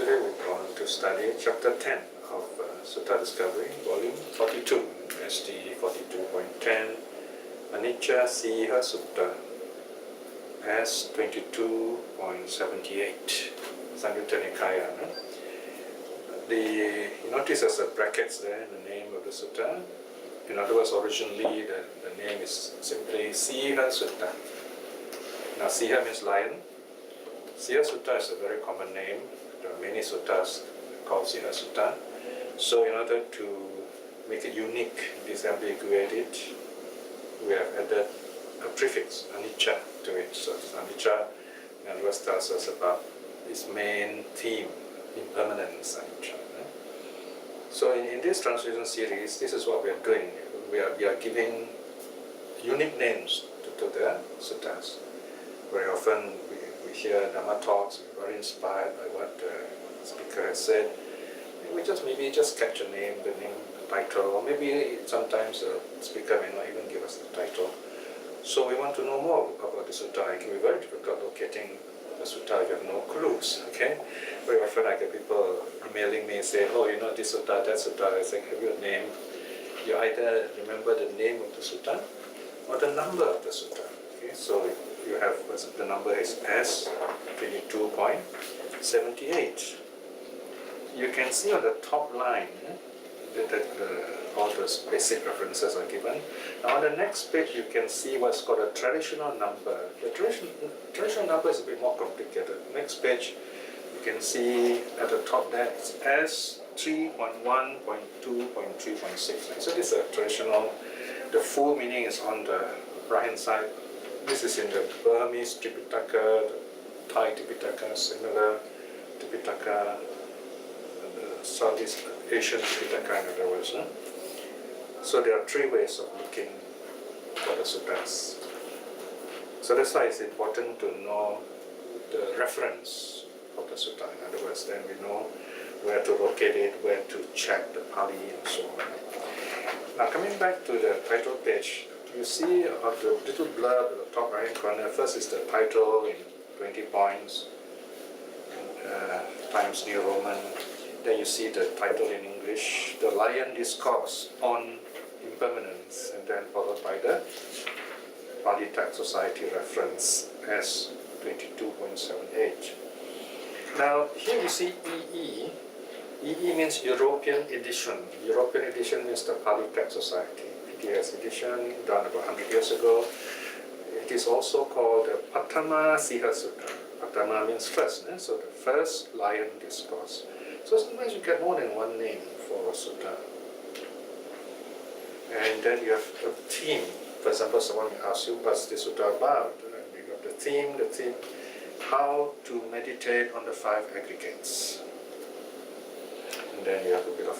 today we're going to study chapter 10 of Sutta Discovery, volume 42, ST 42.10, Anicca Siha Sutta, S 22.78, Samyutta Nikaya. You notice there's a brackets there in the name of the sutta. In other words, originally the name is simply Siha Sutta. Now Siha means lion. Siha Sutta is a very common name. There are many suttas called Siha Sutta. So in order to make it unique, disambiguate it, we have added a prefix, anicca, to it. So anicca, in other words, tells us about its main theme, impermanence, anicca. So in this translation series, this is what we are doing. We are giving unique names to the suttas. Very often we hear Dhamma talks, we're very inspired by what the speaker has said. We maybe just catch a name, the title, or maybe sometimes the speaker may not even give us the title. So we want to know more about the sutta. It can be very difficult locating the sutta if you have no clues. Okay, very often I get people emailing me saying, "Oh, you know this sutta, that sutta." I say, "Have your name?" You either remember the name of the sutta or the number of the sutta. Okay, so you have the number is S 22.78. You can see on the top line that all those basic references are given. Now on the next page you can see what's called a traditional number. The traditional number is a bit more complicated. Next page you can see at the top there it's S 3.1.2.3.6. So this is a traditional, the full meaning is on the right hand side. This is in the Burmese Tripitaka, the Thai Tripitaka, similar Tripitaka, the Southeast Asian Tripitaka in other words. So there are three ways of looking for the suttas. So that's why it's important to know the reference of the sutta. In other words, then we know where to locate it, where to check the Pali and so on. Now coming back to the title page, you see the little blurb at the top right hand corner. First is the title in 20 points, Times New Roman. Then you see the title in English, The Lion Discourse on Impermanence, and then followed by the Pali Text Society reference S 22.78. Now here you see EE. EE means European edition. European edition means the Pali Text Society. PTS edition, done about 100 years ago. It is also called the Patama Siha Sutta. Patama means first, so the first lion discourse. So sometimes you get more than one name for a sutta. And then you have a theme. For example, someone will ask you, what's the sutta about? And you have the theme, how to meditate on the 5 aggregates. And then you have a bit of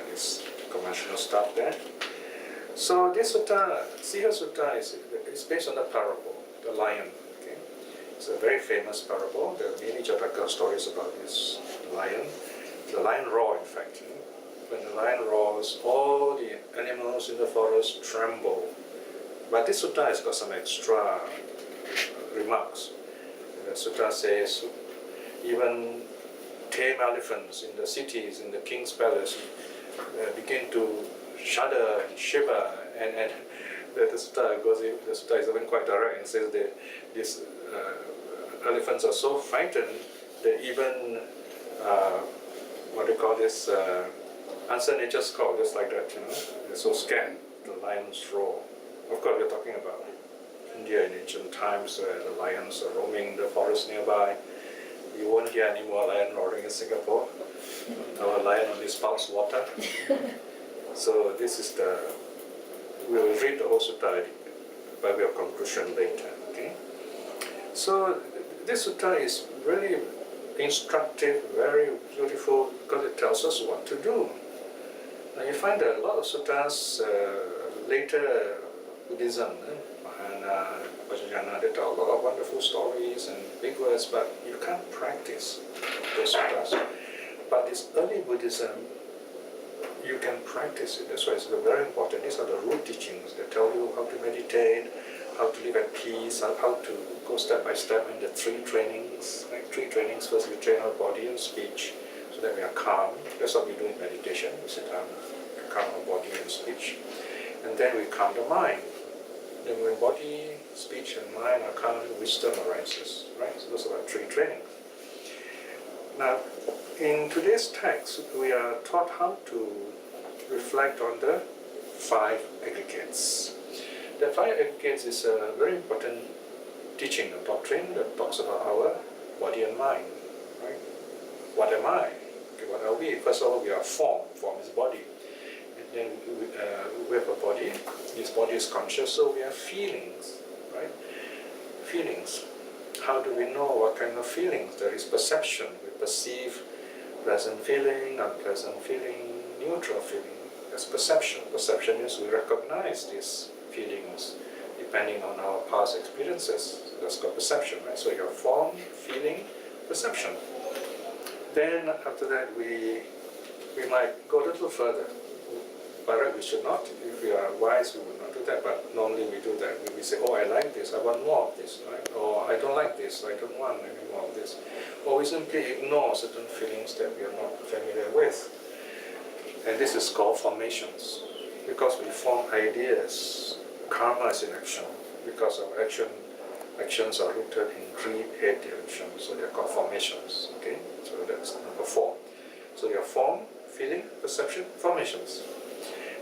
this conventional stuff there. So this sutta, Siha Sutta, is based on the parable, the lion. Okay? It's a very famous parable. There are many Jataka stories about this lion. The lion roar, in fact. When the lion roars, all the animals in the forest tremble. But this sutta has got some extra remarks. The sutta says even tame elephants in the cities, in the king's palace, begin to shudder and shiver, and the sutta is even quite direct and says that these elephants are so frightened that even what they call this answer nature's call, just like that, they're so scared. The lions roar. Of course, we're talking about India in ancient times where the lions are roaming the forest nearby. You won't hear any more lion roaring in Singapore. Our lion only spouts water. So this is we will read the whole sutta by way of conclusion later. Okay? So this sutta is really instructive, very beautiful, because it tells us what to do. Now you find that a lot of suttas, later Buddhism, Mahayana, Vajrayana, they tell a lot of wonderful stories and big words, but you can't practice those suttas. But this early Buddhism, you can practice it. That's why it's very important. These are the root teachings that tell you how to meditate, how to live at peace, how to go step by step in the 3 trainings. Like 3 trainings, first we train our body and speech so that we are calm. That's what we do in meditation. We sit down to calm our body and speech. And then we calm the mind. Then when body, speech and mind are calm, wisdom arises. Right? So those are our 3 trainings. Now, in today's text, we are taught how to reflect on the 5 aggregates. The 5 aggregates is a very important teaching or doctrine that talks about our body and mind. Right? What am I? Okay, what are we? First of all, we are form. Form is body. And then we have a body. This body is conscious, so we have feelings. Right? Feelings. How do we know what kind of feelings? There is perception. We perceive pleasant feeling, unpleasant feeling, neutral feeling. That's perception. Perception is we recognize these feelings depending on our past experiences. That's called perception, right? So you have form, feeling, perception. Then after that we might go a little further. By right, we should not. If we are wise, we would not do that. But normally we do that. We say, oh, I like this, I want more of this, right? Or I don't like this, I don't want any more of this. Or we simply ignore certain feelings that we are not familiar with. And this is called formations. Because we form ideas, karma is in action. Because our actions are rooted in greed, hate, delusion. So they are called formations. Okay? So that's number 4. So you have form, feeling, perception, formations.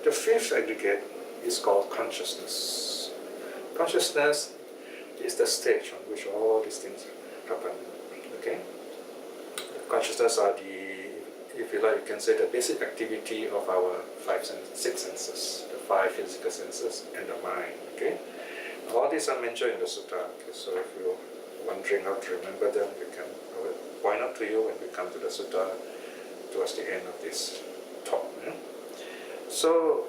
The 5th aggregate is called consciousness. Consciousness is the stage on which all these things happen. Okay? Consciousness are if you like, you can say the basic activity of our 6 senses, the 5 physical senses and the mind. Okay? All these are mentioned in the sutta. Okay? So if you're wondering how to remember them, I will point out to you when we come to the sutta towards the end of this talk. Yeah? So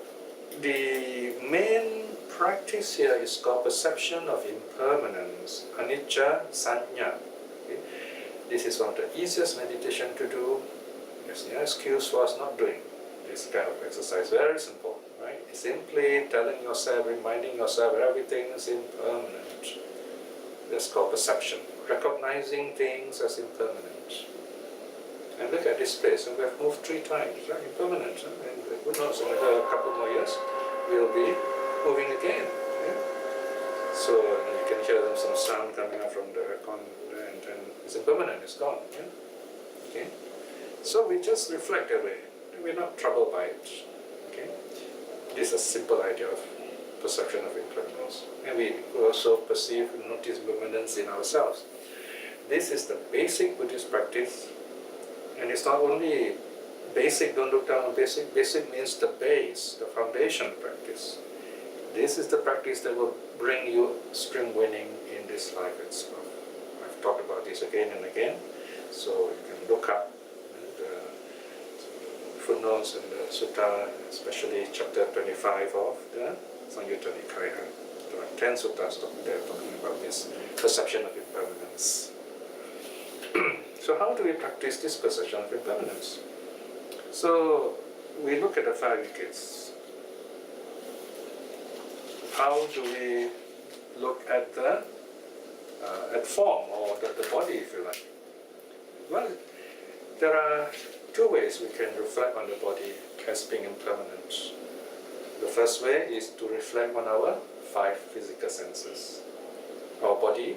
the main practice here is called perception of impermanence, anicca sanya. Okay? This is one of the easiest meditation to do. There's no excuse for us not doing this kind of exercise. Very simple, right? It's simply telling yourself, reminding yourself everything is impermanent. That's called perception. Recognizing things as impermanent. And look at this place, and we have moved 3 times, right? Impermanent. Huh? And who knows, another couple more years, we'll be moving again. Yeah? So you can hear some sound coming up from the aircon, and it's impermanent, it's gone. Yeah? Okay? So we just reflect that way. We're not troubled by it. Okay? This is a simple idea of perception of impermanence. And we also perceive and notice impermanence in ourselves. This is the basic Buddhist practice. And it's not only basic, don't look down on basic. Basic means the base, the foundation practice. This is the practice that will bring you stream winning in this life itself. I've talked about this again and again. So you can look up the footnotes in the sutta, especially chapter 25 of the Samyutta Nikaya. There are 10 suttas there talking about this perception of impermanence. So how do we practice this perception of impermanence? So we look at the 5 aggregates. How do we look at the at form or the body, if you like? Well, there are 2 ways we can reflect on the body as being impermanent. The first way is to reflect on our 5 physical senses. Our body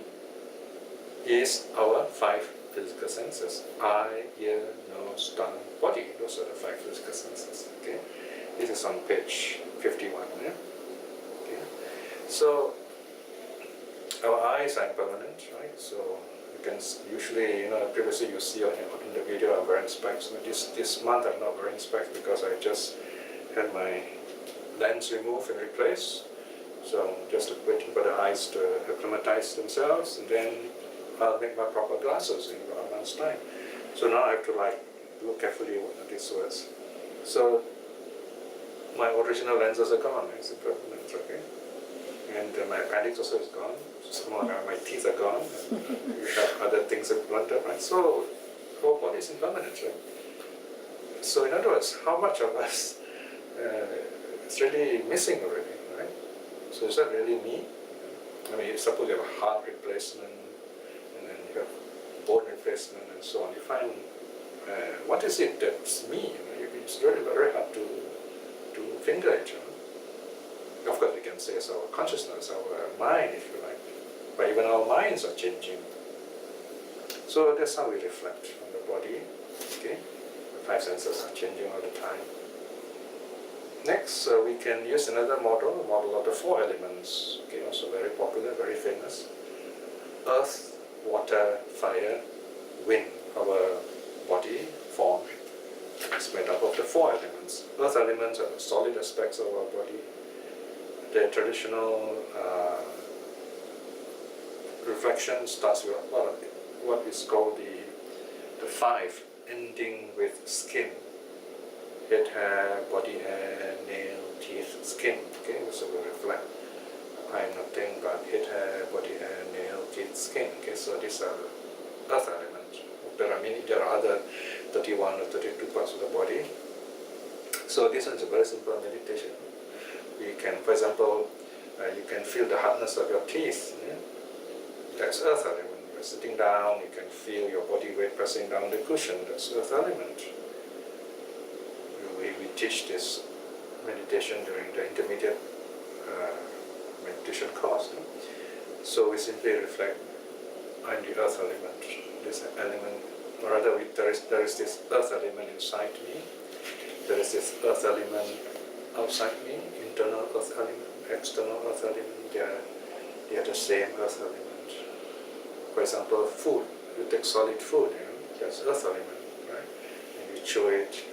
is our 5 physical senses. Eye, ear, nose, tongue, body. Those are the 5 physical senses. Okay? This is on page 51. Yeah? Okay? So our eyes are impermanent, right? So you can usually, previously you see in the video I'm wearing specs. This month I'm not wearing specs because I just had my lens removed and replaced. So I'm just waiting for the eyes to acclimatize themselves, and then I'll make my proper glasses in about a month's time. So now I have to look carefully at these words. So my original lenses are gone, it's impermanent, okay? And my appendix also is gone. Some of my teeth are gone. And you have other things implanted, right? So our body is impermanent, right? So in other words, how much of us is really missing already, right? So is that really me? I mean, suppose you have a heart replacement, and then you have bone replacement, and so on. You find what is it that's me? It's really very hard to finger it. Of course, we can say it's our consciousness, our mind, if you like. But even our minds are changing. So that's how we reflect on the body. Okay, the five senses are changing all the time. Next, we can use another model of the four elements. Okay, also very popular, very famous. Earth, water, fire, wind. Our body form is made up of the four elements. Earth elements are the solid aspects of our body. The traditional reflection starts with what is called the five, ending with skin. Head, hair, body hair, nail, teeth, skin. Okay, so we reflect. I am nothing but head, hair, body hair, nail, teeth, skin. Okay, so these are the earth elements. There are other 31 or 32 parts of the body. So this one is a very simple meditation. You can, for example, you can feel the hardness of your teeth. Yeah? That's earth element. You're sitting down, you can feel your body weight pressing down the cushion. That's earth element. We teach this meditation during the intermediate meditation course. Yeah? So we simply reflect on the earth element. This element, or rather, there is this earth element inside me. There is this earth element outside me, internal earth element, external earth element. They are the same earth element. For example, food. You take solid food, that's earth element, right? And you chew it,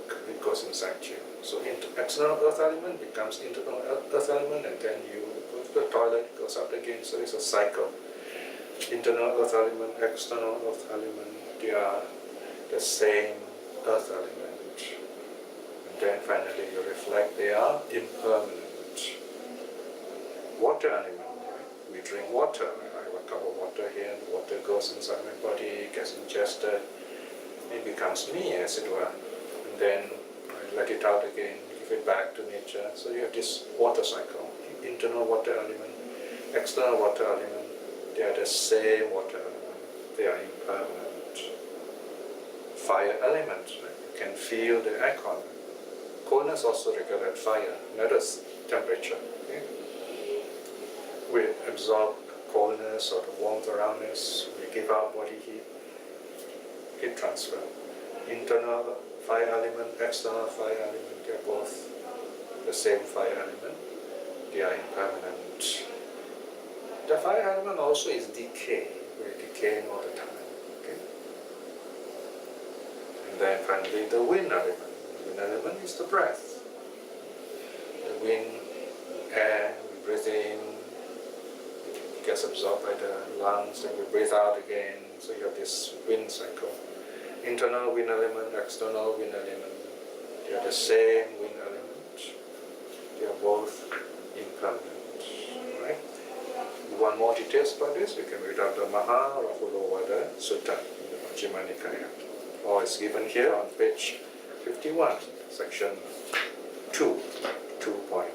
and it goes inside you. So external earth element becomes internal earth element, and then you go to the toilet, it goes out again. So it's a cycle. Internal earth element, external earth element, they are the same earth element. And then finally you reflect, they are impermanent. Water element, right? We drink water. I have a cup of water here, and water goes inside my body, gets ingested, it becomes me, as it were. And then I let it out again, give it back to nature. So you have this water cycle, internal water element, external water element. They are the same water element. They are impermanent. Fire element. Right? You can feel the aircon. Coldness also regarded fire. Notice temperature. Okay? We absorb coldness or the warmth around us. We give out body heat. Heat transfer. Internal fire element, external fire element. They are both the same fire element. They are impermanent. The fire element also is decay. We're decaying all the time. Okay? And then finally the wind element. The wind element is the breath. The wind, air, we breathe in, it gets absorbed by the lungs, and we breathe out again. So you have this wind cycle. Internal wind element, external wind element. They are the same wind element. They are both impermanent. Right? Want more details about this, we can read out the Maha Rahulawada Sutta in the Majjhima Nikaya. Or it's given here on page 51, section 2, 2.1.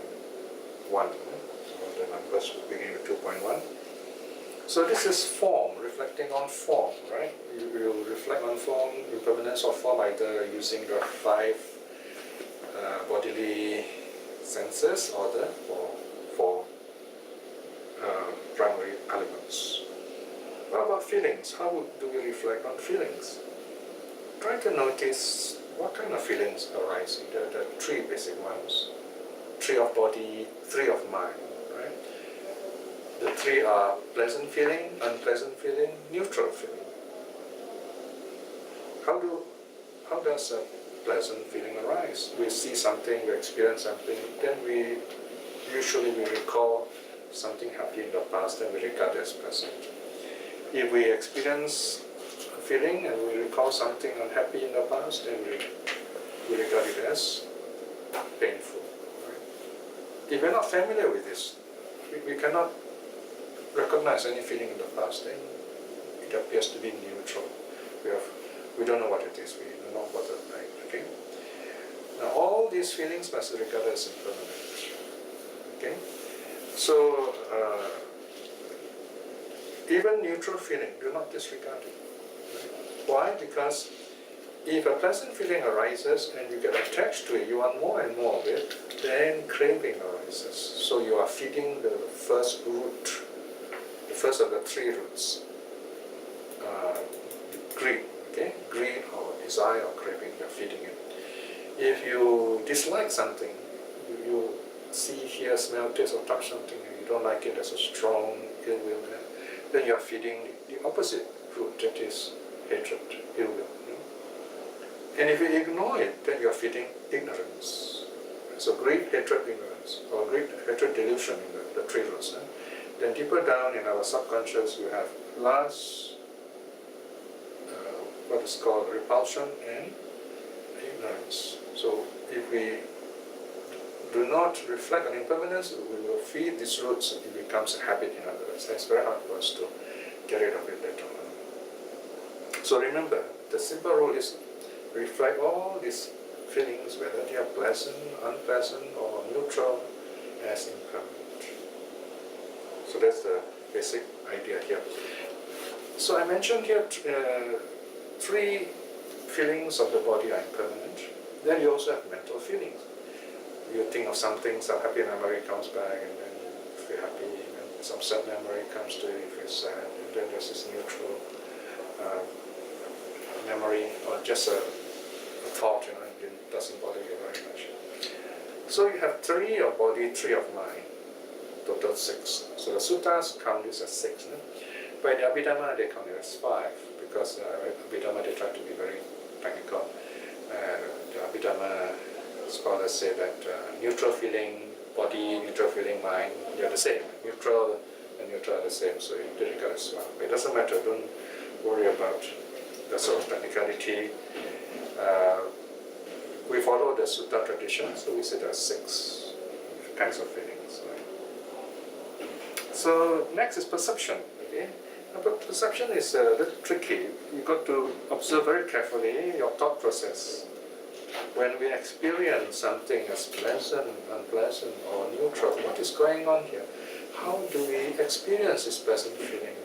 The numbers beginning with 2.1. So this is form, reflecting on form, right? You will reflect on form, impermanence of form, either using the five bodily senses or the four primary elements. What about feelings? How do we reflect on feelings? Try to notice what kind of feelings arise. There are three basic ones. Three of body, three of mind. Right? The three are pleasant feeling, unpleasant feeling, neutral feeling. How does a pleasant feeling arise? We see something, we experience something, then we usually recall something happy in the past and we regard it as pleasant. If we experience a feeling and we recall something unhappy in the past, then we regard it as painful. Right? If we're not familiar with this, we cannot recognize any feeling in the past, then it appears to be neutral. We don't know what it is, we do not what it's like. Okay? Now all these feelings must be regarded as impermanent. Okay? So Even neutral feeling, do not disregard it. Why? Because if a pleasant feeling arises and you get attached to it, you want more and more of it, then craving arises. So you are feeding the first root, the first of the three roots, greed. Okay, greed or desire or craving, you're feeding it. If you dislike something, you see, hear, smell, taste, or touch something, and you don't like it, there's a strong ill will there, then you're feeding the opposite root, that is hatred, ill will. And if you ignore it, then you're feeding ignorance. So greed, hatred, ignorance, or greed, hatred, delusion in the three roots. Then deeper down in our subconscious, you have lust, what is called repulsion, and ignorance. So if we do not reflect on impermanence, we will feed these roots, it becomes a habit, in other words. It's very hard for us to get rid of it later on. So remember, the simple rule is reflect all these feelings, whether they are pleasant, unpleasant, or neutral, as impermanent. So that's the basic idea here. So I mentioned here three feelings of the body are impermanent. Then you also have mental feelings. You think of something, some happy memory comes back, and then you feel happy, and some sad memory comes to you, you feel sad, and then there's this neutral memory, or just a thought, it doesn't bother you very much. So you have three of body, three of mind, total 6. So the suttas count this as 6. No? By the Abhidhamma, they count it as 5, because Abhidhamma, they try to be very technical. The Abhidhamma scholars say that neutral feeling body, neutral feeling mind, they're the same. Neutral and neutral are the same, so you did it as well. But it doesn't matter, don't worry about the sort of technicality. We follow the sutta tradition, so we say there are 6 kinds of feelings. Right? So next is perception. Okay? But perception is a little tricky. You've got to observe very carefully your thought process. When we experience something as pleasant, unpleasant, or neutral, what is going on here? How do we experience this pleasant feeling?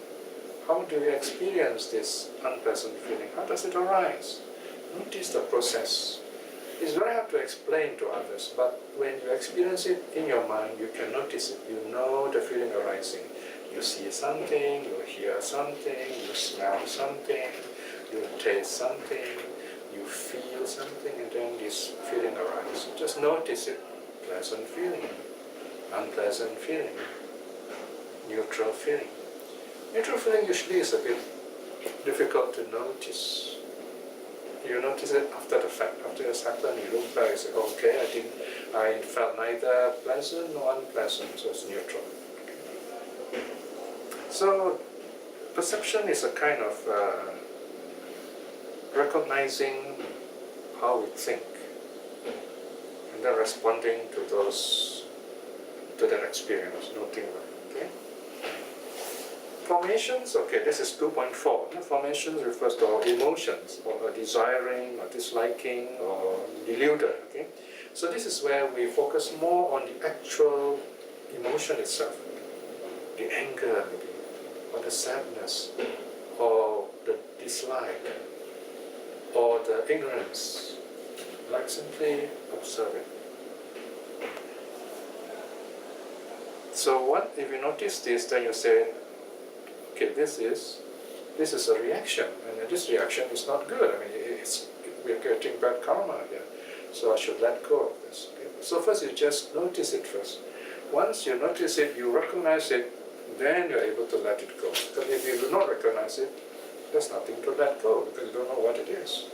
How do we experience this unpleasant feeling? How does it arise? Notice the process. It's very hard to explain to others, but when you experience it in your mind, you can notice it. You know the feeling arising. You see something, you hear something, you smell something, you taste something, you feel something, and then this feeling arises. Just notice it. Pleasant feeling, unpleasant feeling, neutral feeling. Neutral feeling usually is a bit difficult to notice. You notice it after the fact. After it's happened, you look back and say, okay, I felt neither pleasant nor unpleasant, so it's neutral. So perception is a kind of recognizing how we think and then responding to that experience, noting them. Okay? Formations, okay, this is 2.4. Formations refers to our emotions, or desiring, or disliking, or deluded. Okay? So this is where we focus more on the actual emotion itself, the anger maybe, or the sadness, or the dislike, or the ignorance. Like simply observe it. So what if you notice this, then you say, okay, this is a reaction, and this reaction is not good. I mean, we're getting bad karma here, so I should let go of this. Okay? So first you just notice it first. Once you notice it, you recognize it, then you're able to let it go. Because if you do not recognize it, there's nothing to let go, because you don't know what it is.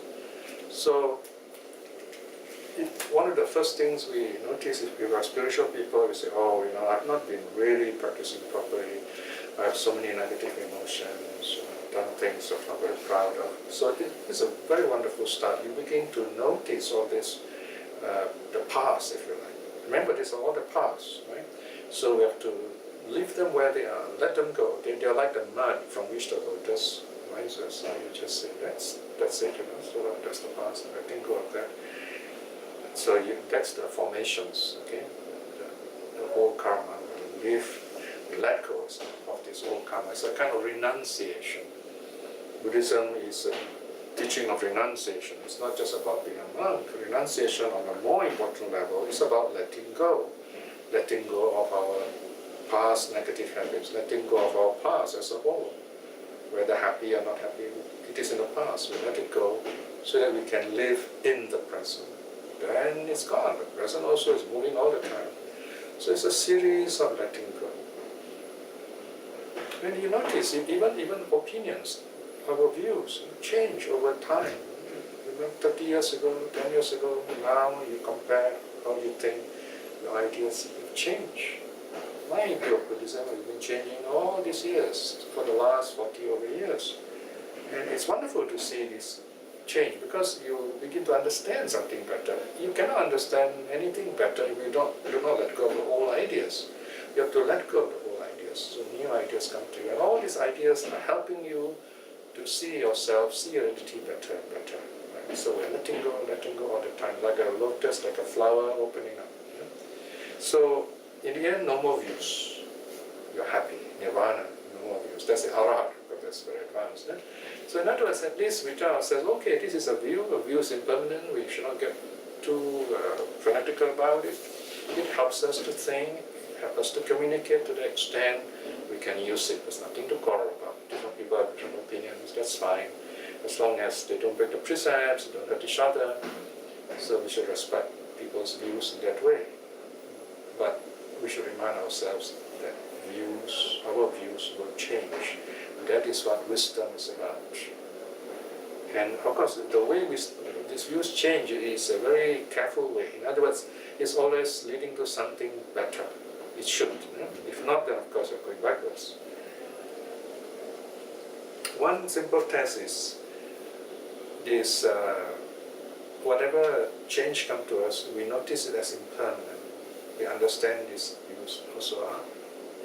So one of the first things we notice if we are spiritual people, we say, I've not been really practicing properly. I have so many negative emotions, I've done things I'm not very proud of. So it's a very wonderful start. You begin to notice all this, the past, if you like. Remember, these are all the past, right? So we have to leave them where they are, let them go. They're like the mud from which the lotus rises. So you just say, that's it, so that's the past, I can go of that. So that's the formations, okay? The whole karma. We let go of this old karma Dharma. It's a kind of renunciation. Buddhism is a teaching of renunciation. It's not just about being a monk. Renunciation on a more important level is about letting go. Letting go of our past negative habits, letting go of our past as a whole. Whether happy or not happy, it is in the past. We let it go so that we can live in the present. Then it's gone. The present also is moving all the time. So it's a series of letting go. And you notice, even opinions, our views change over time. Remember 30 years ago, 10 years ago, now you compare how you think, your ideas change. My view of Buddhism has been changing all these years, for the last 40 over years. And it's wonderful to see this change because you begin to understand something better. You cannot understand anything better if you do not let go of the old ideas. You have to let go of the old ideas, so new ideas come to you. And all these ideas are helping you to see yourself, see reality better and better. Right? So we're letting go all the time, like a lotus, like a flower opening up. So in the end, no more views. You're happy, nirvana, no more views. That's the arahat, because that's very advanced. So in other words, at least we tell ourselves, okay, this is a view is impermanent, we should not get too fanatical about it. It helps us to think, it helps us to communicate to the extent we can use it. There's nothing to quarrel about. Different people have different opinions, that's fine. As long as they don't break the precepts, they don't hurt each other. So we should respect people's views in that way. But we should remind ourselves that our views will change. That is what wisdom is about. And of course, the way these views change is a very careful way. In other words, it's always leading to something better. It should. If not, then of course we're going backwards. One simple test is this: whatever change comes to us, we notice it as impermanent. We understand these views also are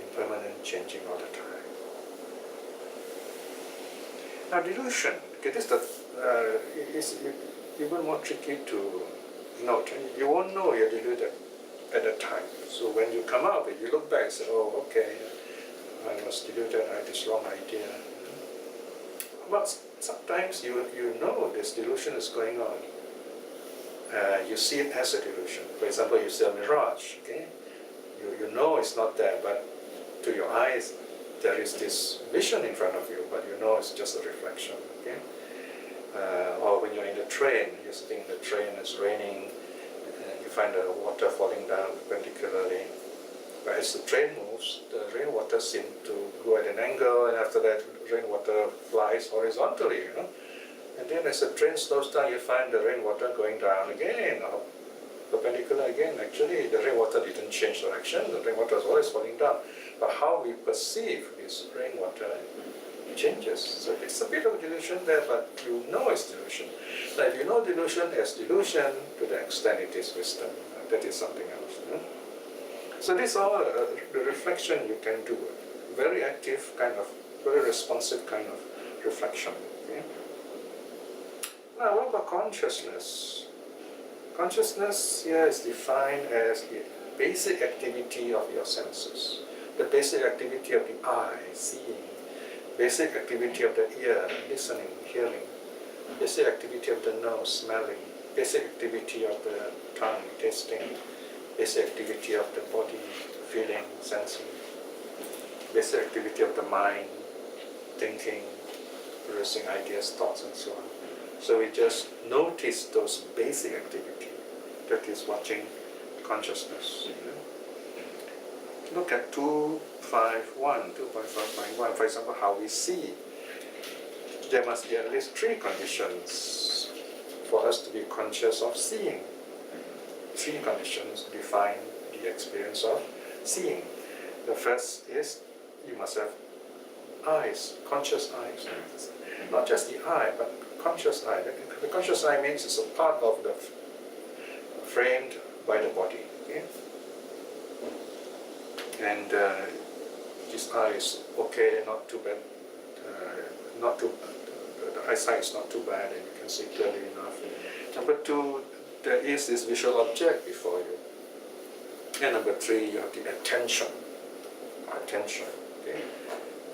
impermanent, changing all the time. Now delusion, okay, this is even more tricky to note. You won't know you're deluded at the time. So when you come out, you look back and say, oh, okay, I was deluded, I had this wrong idea. But sometimes you know this delusion is going on. You see it as a delusion. For example, you see a mirage, okay? You know it's not there, but to your eyes, there is this vision in front of you, but you know it's just a reflection, okay? Or when you're in the train, you're sitting in the train, it's raining, and you find the water falling down perpendicularly. But as the train moves, the rainwater seems to go at an angle, and after that, rainwater flies horizontally, And then as the train slows down, you find the rainwater going down again, or perpendicular again. Actually, the rainwater didn't change direction, the rainwater is always falling down. But how we perceive this rainwater changes. So it's a bit of delusion there, but you know it's delusion. Now if you know delusion as delusion, to the extent it is wisdom, that is something else. So this is all the reflection you can do. Very active kind of, very responsive kind of reflection. Okay? Now, what about consciousness? Consciousness here is defined as the basic activity of your senses. The basic activity of the eye, seeing. Basic activity of the ear, listening, hearing. Basic activity of the nose, smelling. Basic activity of the tongue, tasting. Basic activity of the body, feeling, sensing. Basic activity of the mind, thinking, producing ideas, thoughts, and so on. So we just notice those basic activity. That is watching consciousness. Look at 2.5.1, for example, how we see. There must be at least 3 conditions for us to be conscious of seeing. 3 conditions define the experience of seeing. The first is you must have eyes, conscious eyes. Not just the eye, but conscious eye. The conscious eye means it's a part of the framed by the body. Okay? And this eye is okay, not too bad. The eyesight is not too bad, and you can see clearly enough. Number 2, there is this visual object before you. And number 3, you have the attention. Okay?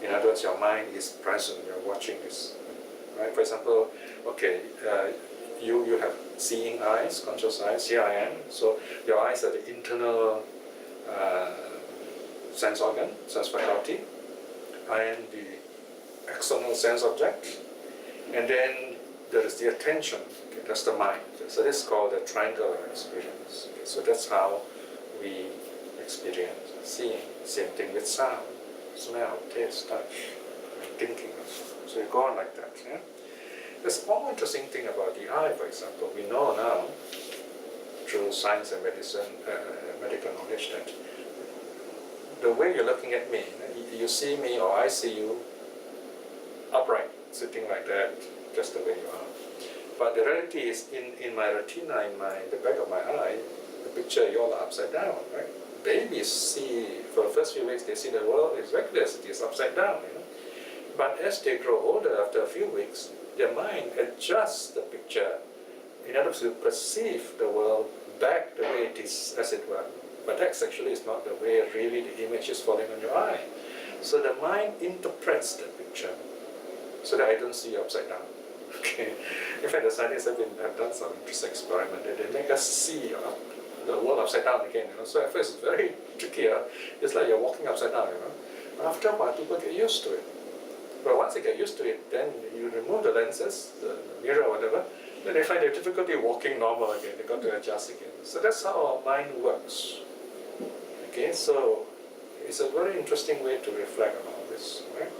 In other words, your mind is present, you're watching this. Right? For example, okay, you have seeing eyes, conscious eyes, here I am. So your eyes are the internal sense organ, sense faculty. I am the external sense object. And then there is the attention, okay, that's the mind. So this is called the triangular experience. Okay, so that's how we experience seeing. Same thing with sound, smell, taste, touch, thinking also. So you go on like that. Yeah? There's one more interesting thing about the eye, for example. We know now, through science and medicine, medical knowledge, that the way you're looking at me, you see me or I see you upright, sitting like that, just the way you are. But the reality is, in my retina, in the back of my eye, the picture, you all are upside down, right? Babies see, for the first few weeks, they see the world exactly as it is, upside down. But as they grow older, after a few weeks, their mind adjusts the picture in order to perceive the world back the way it is, as it were. But that actually is not the way really the image is falling on your eye. So the mind interprets the picture so that I don't see you upside down. Okay. In fact, the scientists have done some interesting experiment. They make us see the world upside down again. So at first it's very tricky. It's like you're walking upside down. After a while, people get used to it. But once they get used to it, then you remove the lenses, the mirror or whatever, then they find their difficulty walking normal again. They got to adjust again. So that's how our mind works. Okay, so it's a very interesting way to reflect on all this, right?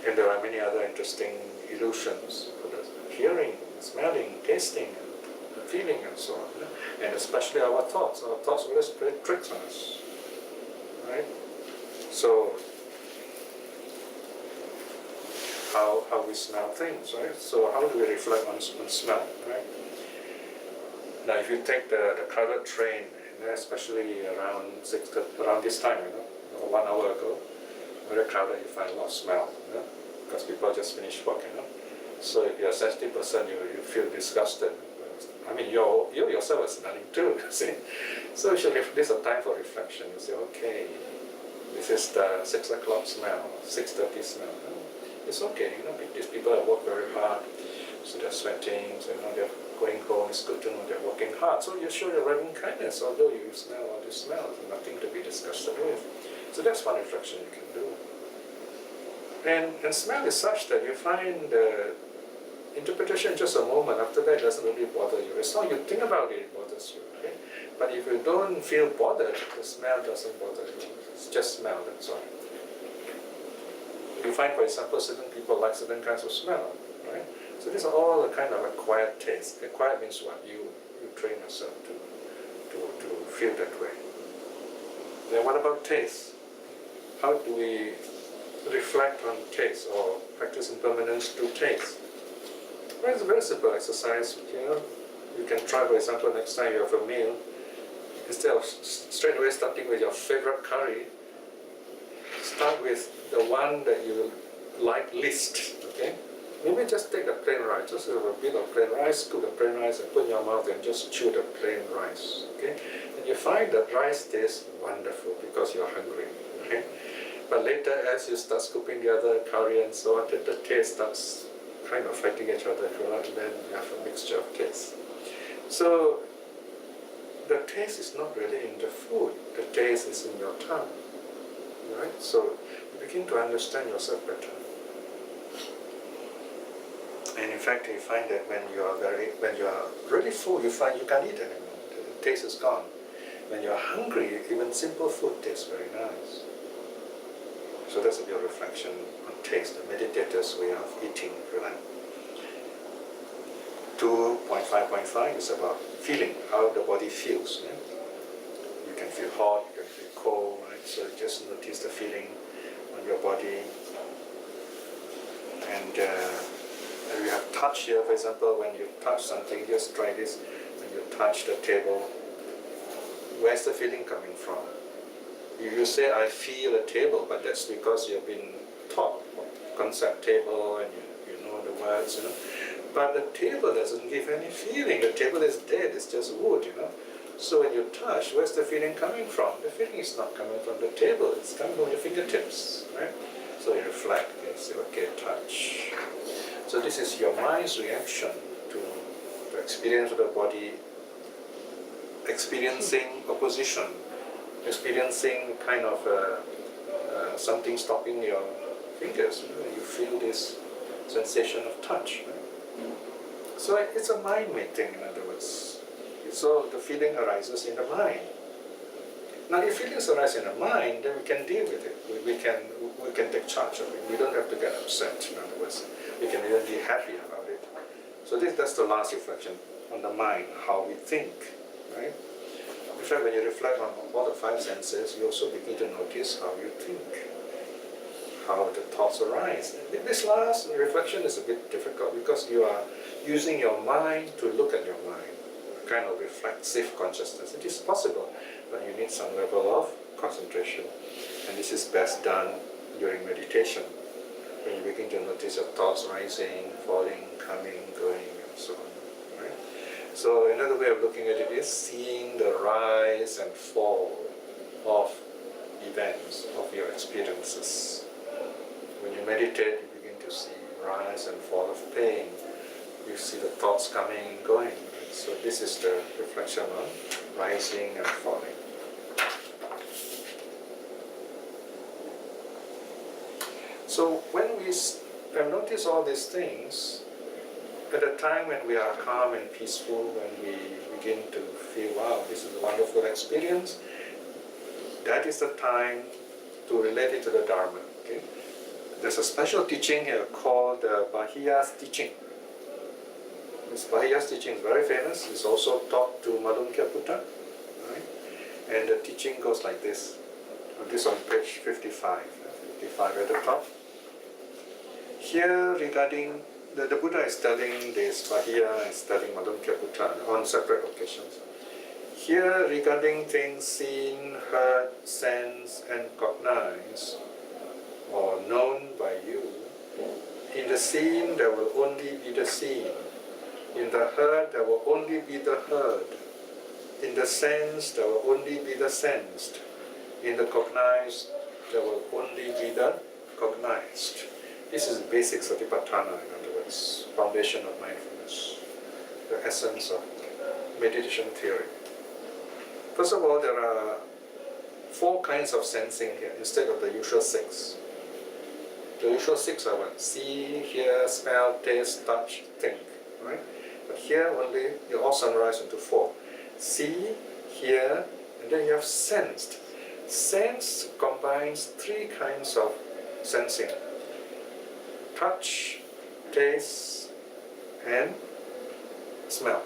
And there are many other interesting illusions, hearing, smelling, tasting, and feeling, and so on. And especially our thoughts. Our thoughts always play tricks on us, right? So how we smell things, right? So how do we reflect on smell, right? Now, if you take the crowded train, especially around this time, or 1 hour ago, very crowded, you find a lot of smell, because people just finished work, So if you're a sensitive person, you feel disgusted. I mean, you yourself are smelling too, see? So this is a time for reflection. You say, okay, this is the 6 o'clock smell, 6:30 smell. It's okay, these people have worked very hard, so they're sweating, so they're going home. It's good to know they're working hard. So you show your loving kindness, although you smell all these smells, nothing to be disgusted with. So that's one reflection you can do. And smell is such that you find the interpretation just a moment. After that, it doesn't really bother you. It's not you think about it, it bothers you. Okay? But if you don't feel bothered, the smell doesn't bother you. It's just smell, that's all. You find, for example, certain people like certain kinds of smell, right? So these are all a kind of acquired taste. Acquired means what? You train yourself to feel that way. Then what about taste? How do we reflect on taste or practice impermanence through taste? Well, it's a very simple exercise. You can try, for example, next time you have a meal, instead of straight away starting with your favorite curry, start with the one that you like least, okay? Maybe just take the plain rice, just have a bit of plain rice, scoop the plain rice and put in your mouth and just chew the plain rice, okay? And you find that rice tastes wonderful because you're hungry, okay? But later, as you start scooping the other curry and so on, the taste starts kind of fighting each other, and then you have a mixture of tastes. So the taste is not really in the food, the taste is in your tongue. Right? So you begin to understand yourself better. And in fact, you find that when you are really full, you find you can't eat anymore. The taste is gone. When you are hungry, even simple food tastes very nice. So that's a bit of reflection on taste, the meditator's way of eating, if you like. 2.5.5 is about feeling, how the body feels. Yeah? You can feel hot, you can feel cold, right? So you just notice the feeling on your body. And you have touch here, for example, when you touch something, just try this. When you touch the table, where's the feeling coming from? You say, I feel a table, but that's because you've been taught concept table and you know the words, But the table doesn't give any feeling. The table is dead, it's just wood, So when you touch, where's the feeling coming from? The feeling is not coming from the table, it's coming from your fingertips, right? So you reflect, you say, okay, touch. So this is your mind's reaction to the experience of the body, experiencing opposition, experiencing kind of something stopping your fingers. You feel this sensation of touch. Right? So it's a mind-made thing, in other words. So the feeling arises in the mind. Now, if feelings arise in the mind, then we can deal with it. We can take charge of it. We don't have to get upset. In other words, we can even be happy about it. So that's the last reflection on the mind, how we think, right? In fact, when you reflect on all the five senses, you also begin to notice how you think, how the thoughts arise. This last reflection is a bit difficult because you are using your mind to look at your mind, a kind of reflexive consciousness. It is possible, but you need some level of concentration. And this is best done during meditation, when you begin to notice your thoughts rising, falling, coming, going, and so on. Right? So another way of looking at it is seeing the rise and fall of events, of your experiences. When you meditate, you begin to see rise and fall of pain. You see the thoughts coming and going. Right? So this is the reflection on rising and falling. So when we notice all these things, at a time when we are calm and peaceful, when we begin to feel, wow, this is a wonderful experience, that is the time to relate it to the Dharma. Okay? There's a special teaching here called the Bahiya's teaching. This Bahiya's teaching is very famous. It's also taught to Madhumkya Putta. Right? And the teaching goes like this. This on page 55. 55 at the top. Here regarding, the Buddha is telling this, Bahiya is telling Madhumkya Putta on separate occasions. Here regarding things seen, heard, sensed and cognized, or known by you, in the seen there will only be the seen. In the heard there will only be the heard. In the sensed there will only be the sensed. In the cognized there will only be the cognized. This is basic satipatthana, in other words, foundation of mindfulness, the essence of meditation theory. First of all, there are 4 kinds of sensing here instead of the usual 6. The usual 6 are what? See, hear, smell, taste, touch, think. Right? But here only, you all summarize into 4. See, hear, and then you have sensed. Sense combines 3 kinds of sensing. Touch, taste, and smell.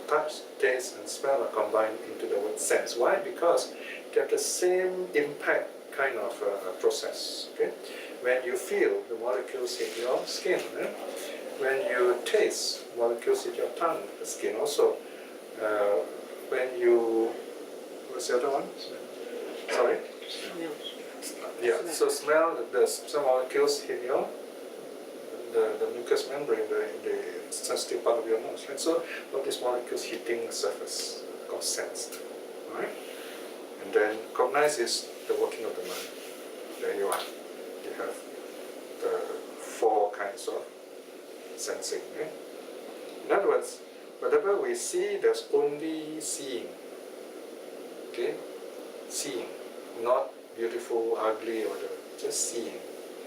Touch, taste, and smell are combined into the word sense. Why? Because they have the same impact kind of process. Okay? When you feel, the molecules hit your skin. When you taste, molecules hit your tongue, the skin also. When you, what's the other one? Sorry? Yeah, so smell, some molecules hit your, the mucous membrane, the sensitive part of your nose, right? So all these molecules hitting the surface, called sensed, right? And then cognize is the working of the mind. There you are. You have the 4 kinds of sensing, right? In other words, whatever we see, there's only seeing. Okay? Seeing, not beautiful, ugly, or whatever, just seeing.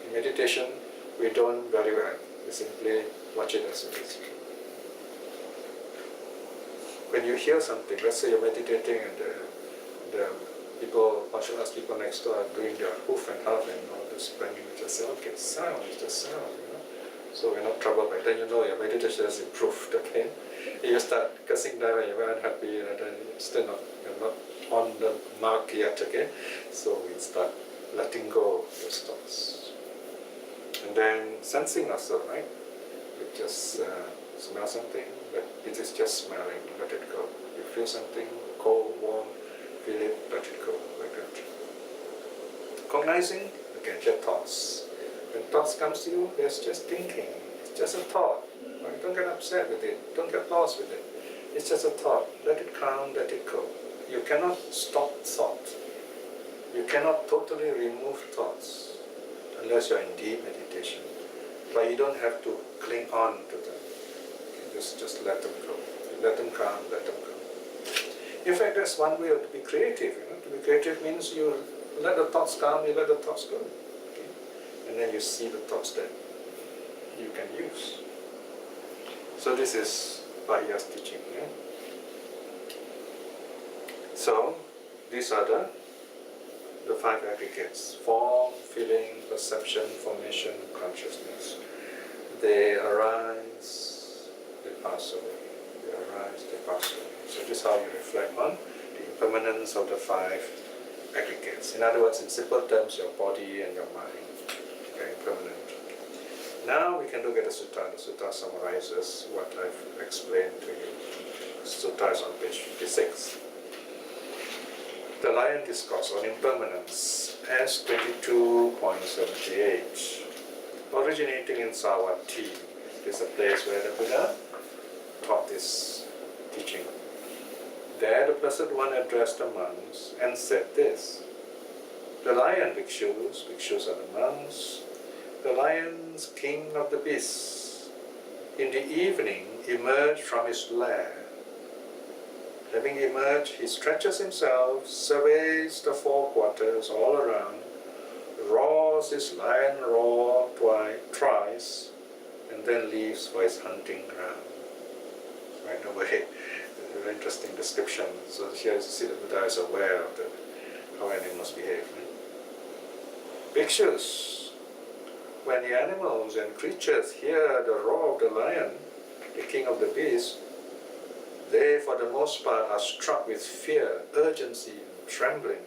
In meditation, we don't value it. We simply watch it as it is. When you hear something, let's say you're meditating and the people, martial arts people next door are doing their hoof and half and all this banging, you just say, okay, sound is just sound, you know. So we're not troubled by it. Then you know your meditation has improved, okay? You start cursing them and you're unhappy and then you're not on the mark yet, okay? So we start letting go of those thoughts. And then sensing also, right? You just smell something, but it is just smelling, let it go. You feel something, cold, warm, feel it, let it go, like that. Cognizing, again, just thoughts. When thoughts comes to you, it's just thinking. It's just a thought. Right? Don't get upset with it. Don't get lost with it. It's just a thought. Let it come, let it go. You cannot stop thought. You cannot totally remove thoughts unless you're in deep meditation. But you don't have to cling on to them. You just let them go. Let them come, let them go. In fact, that's one way to be creative. To be creative means you let the thoughts come, you let the thoughts go. Okay? And then you see the thoughts that you can use. So this is Piya's teaching. Yeah? So these are the five aggregates: form, feeling, perception, formation, consciousness. They arise, they pass away. They arise, they pass away. So this is how you reflect on the impermanence of the five aggregates. In other words, in simple terms, your body and your mind are impermanent. Now we can look at the sutta. The sutta summarizes what I've explained to you. The sutta is on page 56. The Lion Discourse on Impermanence, S22.78, originating in Savatthi. This is a place where the Buddha taught this teaching. There the Blessed One addressed the monks and said this: the lion bhikshus, bhikshus are the monks, the lion's king of the beasts, in the evening emerged from his lair. Having emerged, he stretches himself, surveys the four quarters all around, roars his lion roar thrice, and then leaves for his hunting ground. Right away, a very interesting description. So here you see the Buddha is aware of how animals behave. Bhikshus, when the animals and creatures hear the roar of the lion, the king of the beasts, they, for the most part, are struck with fear, urgency, and trembling.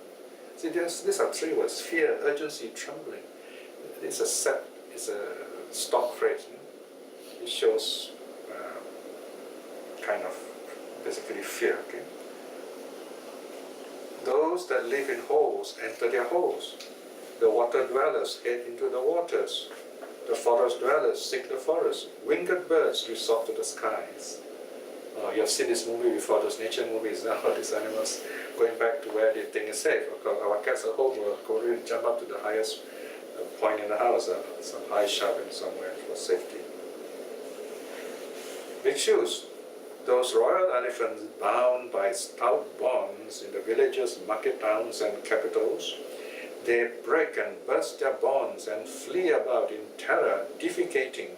See, these are three words: fear, urgency, trembling. It's a stock phrase. It shows kind of basically fear. Okay? Those that live in holes enter their holes. The water dwellers head into the waters. The forest dwellers seek the forest. Winged birds resort to the skies. You have seen this movie before, those nature movies, all these animals going back to where they think is safe. Of course, our cats at home will go and jump up to the highest point in the house, some high shelf in somewhere for safety. Bhikshus, those royal elephants bound by stout bonds in the villages, market towns and capitals, they break and burst their bonds and flee about in terror, defecating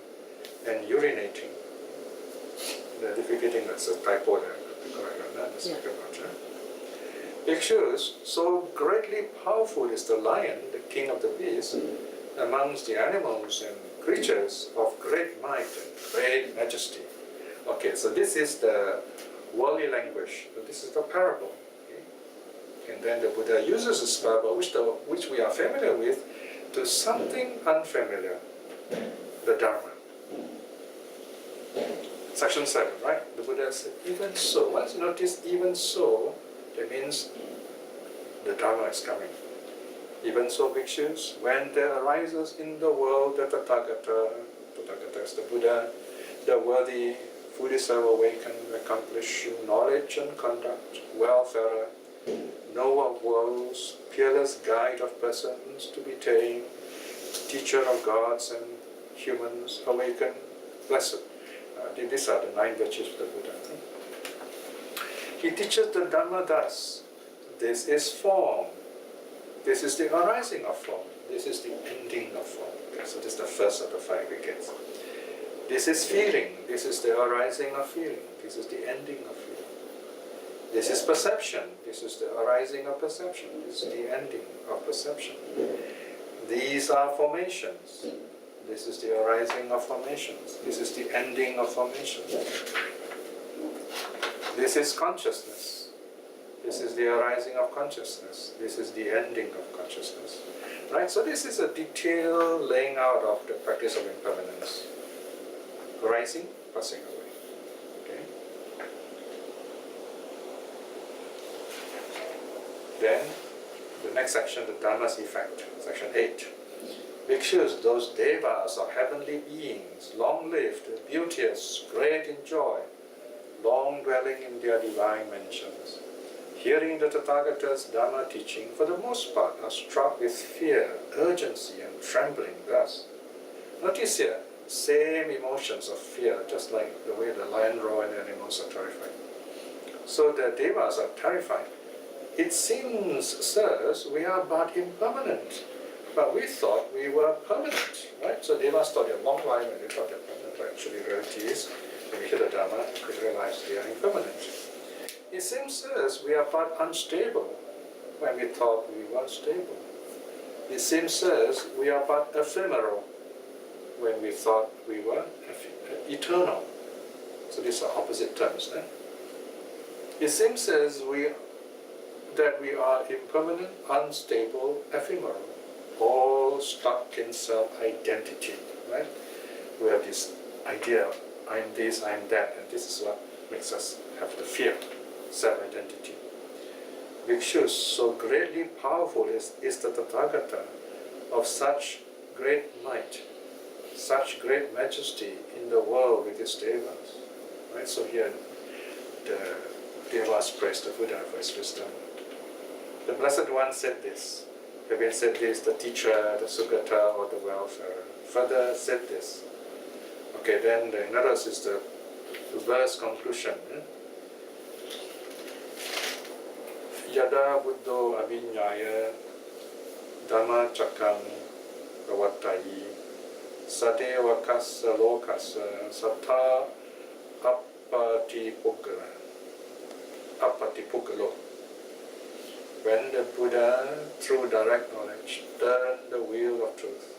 and urinating. The defecating, that's a typo there, to correct on that, the second one. Bhikshus, so greatly powerful is the lion, the king of the beasts, amongst the animals and creatures of great might and great majesty. Okay, so this is the worldly language, so this is the parable. Okay? And then the Buddha uses this parable, which we are familiar with, to something unfamiliar, the Dharma. Section 7, right? The Buddha said, even so. Once you notice even so, that means the Dharma is coming. Even so, bhikshus, when there arises in the world the Tathagata is the Buddha, the worthy, fully self-awakened, accomplished, knowledge and conduct, welfare, knower of worlds, peerless guide of persons to be tamed, teacher of gods and humans, awakened, blessed. These are the 9 virtues of the Buddha. He teaches the Dhamma thus: this is form, this is the arising of form, this is the ending of form. Okay, so this is the first of the 5 aggregates. This is feeling, this is the arising of feeling, this is the ending of feeling. This is perception, this is the arising of perception, this is the ending of perception. These are formations. This is the arising of formations. This is the ending of formations. This is consciousness. This is the arising of consciousness. This is the ending of consciousness. Right? So this is a detailed laying out of the practice of impermanence. Arising, passing away. Okay? Then, the next section, the Dharma's effect. Section 8. Bhikshus, those devas or heavenly beings, long-lived, beauteous, great in joy, long dwelling in their divine mansions, hearing the Tathagata's Dhamma teaching, for the most part are struck with fear, urgency, and trembling thus. Notice here, same emotions of fear, just like the way the lion roar and the animals are terrified. So the devas are terrified. It seems, sirs, we are but impermanent, but we thought we were permanent, right? So devas thought they're long life and they thought they're permanent, but actually reality is, when we hear the Dhamma, we realize they are impermanent. It seems, sirs, we are but unstable when we thought we were stable. It seems, sirs, we are but ephemeral when we thought we were eternal. So these are opposite terms. It seems, sirs, that we are impermanent, unstable, ephemeral, all stuck in self-identity, right? We have this idea, I'm this, I'm that, and this is what makes us have the fear, self-identity. Bhikshus, so greatly powerful is the Tathagata, of such great might, such great majesty in the world with his devas. Right? So here the devas praise the Buddha for his wisdom. The Blessed One said this. Having said this, the teacher, the Sugata, or the welfare further said this. Okay, then the notice is the verse conclusion. Yada Buddho Abhinyaya Dhamma Chakam Ravatayi Sadeva Kassa Lokasa Sattha Appati Puggalo. When the Buddha, through direct knowledge, turned the wheel of truth,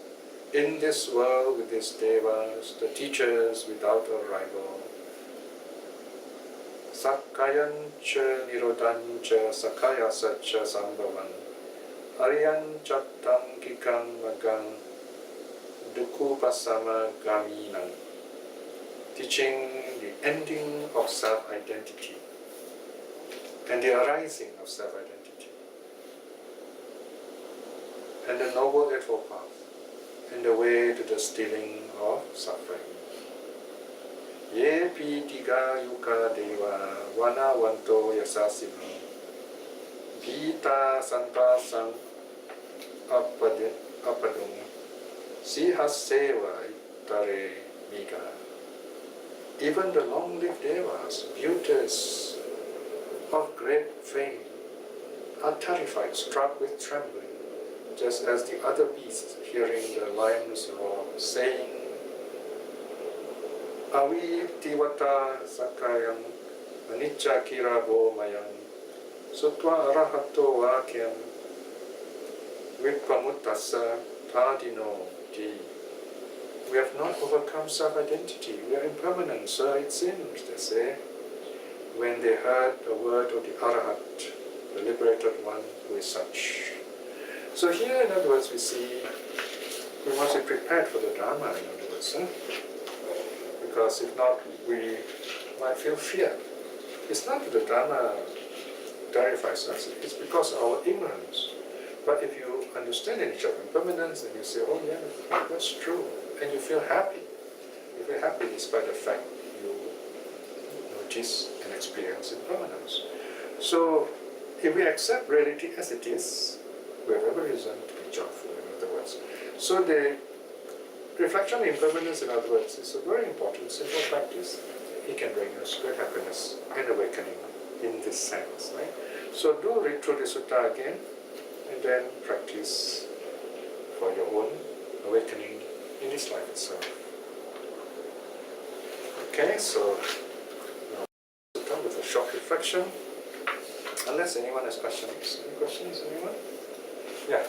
in this world with his devas, the teachers without a rival, Sakkayan cha nirodhan cha sakaya satcha sambhavan, Aryan chattam kikam magang dukupasama gaminam, teaching the ending of self-identity and the arising of self-identity, and the Noble Eightfold Path, and the way to the stilling of suffering. Ye pi tiga yuka deva wana wanto yasasino Gita santa sang apadung sihaseva itare miga. Even the long-lived devas, beauties of great fame, are terrified, struck with trembling, just as the other beasts, hearing the lion's roar, saying, Avi Tivata Sakayam Anicca Kirabo Mayam Sutva Arahato Vakyam Vipamuttasa Tadino Di. We have not overcome self-identity, we are impermanent, so it seems, they say, when they heard the word of the Arahat, the liberated one who is such. So here, in other words, we see we must be prepared for the Dharma, in other words. Because if not, we might feel fear. It's not that the Dharma terrifies us, it's because of our ignorance. But if you understand the nature of impermanence, then you say, oh yeah, that's true. And you feel happy. You feel happy despite the fact you notice and experience impermanence. So if we accept reality as it is, we have every reason to be joyful, in other words. So the reflection of impermanence, in other words, is a very important, simple practice. It can bring us great happiness and awakening in this sense. Right? So do read through the sutta again, and then practice for your own awakening in this life itself. Okay, so now sutta with a short reflection. Unless anyone has questions. Any questions, anyone? Yeah.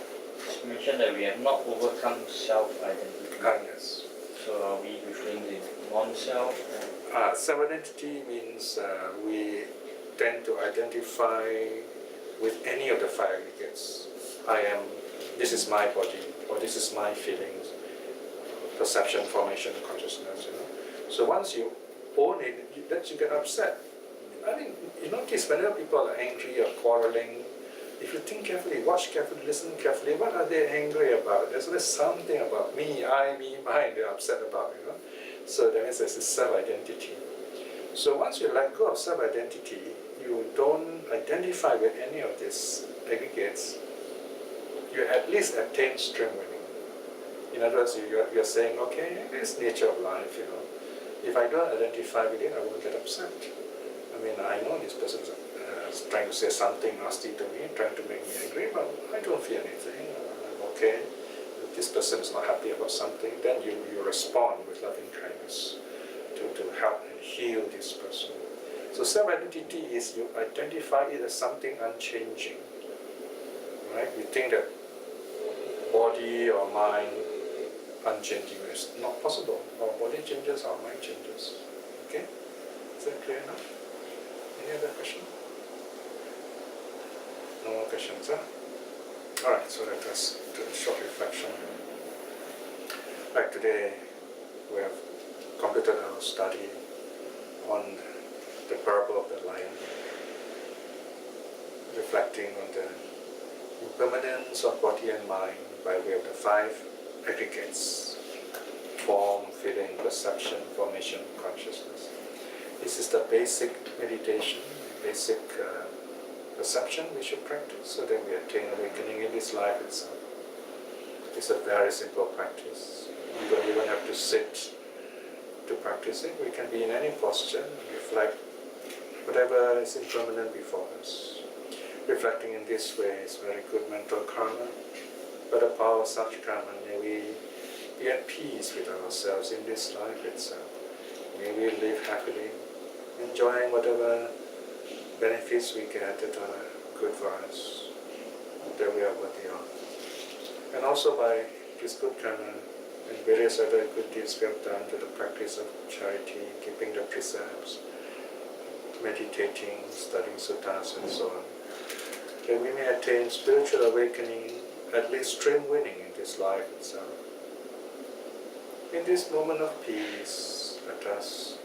You mentioned that we have not overcome self-identity. Yes. So are we referring to non-self? Self-identity means we tend to identify with any of the five aggregates. This is my body, or this is my feelings, perception, formation, consciousness. So once you own it, that you get upset. I mean, you notice whenever people are angry or quarreling, if you think carefully, watch carefully, listen carefully, what are they angry about? There's always something about me, I, me, mine they're upset about, So that means there's a self-identity. So once you let go of self-identity, you don't identify with any of these aggregates, you at least attain stream winning. In other words, you're saying, okay, it's nature of life, If I don't identify with it, I won't get upset. I mean, I know this person is trying to say something nasty to me, trying to make me angry, but I don't feel anything. I'm okay. If this person is not happy about something, then you respond with loving kindness to help and heal this person. So self-identity is you identify it as something unchanging. Right? We think that body or mind unchanging is not possible. Our body changes, our mind changes. Okay? Is that clear enough? Any other question? No more questions, huh? Alright, so let us do a short reflection. Right, today we have completed our study on the parable of the lion, reflecting on the impermanence of body and mind by way of the 5 aggregates: form, feeling, perception, formation, consciousness. This is the basic meditation, basic perception we should practice so that we attain awakening in this life itself. It's a very simple practice. We don't even have to sit to practice it. We can be in any posture and reflect whatever is impermanent before us. Reflecting in this way is very good mental karma. By the power of such karma, may we be at peace with ourselves in this life itself. May we live happily, enjoying whatever benefits we get that are good for us, that we are worthy of. And also by this good karma and various other good deeds we have done to the practice of charity, keeping the precepts, meditating, studying suttas and so on, that we may attain spiritual awakening, at least stream winning in this life itself. In this moment of peace, let us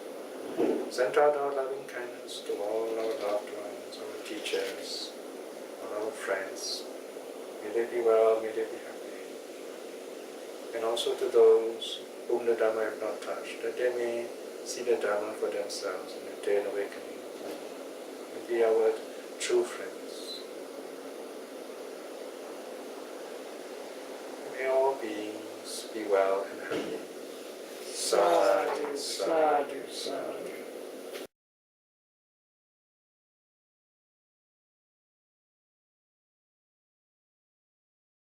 send out our loving kindness to all our loved ones, our teachers, all our friends. May they be well, may they be happy. And also to those whom the Dhamma have not touched, that they may see the Dhamma for themselves and attain awakening, and be our true friends. May all beings be well and happy. Sadhu, sadhu, sadhu.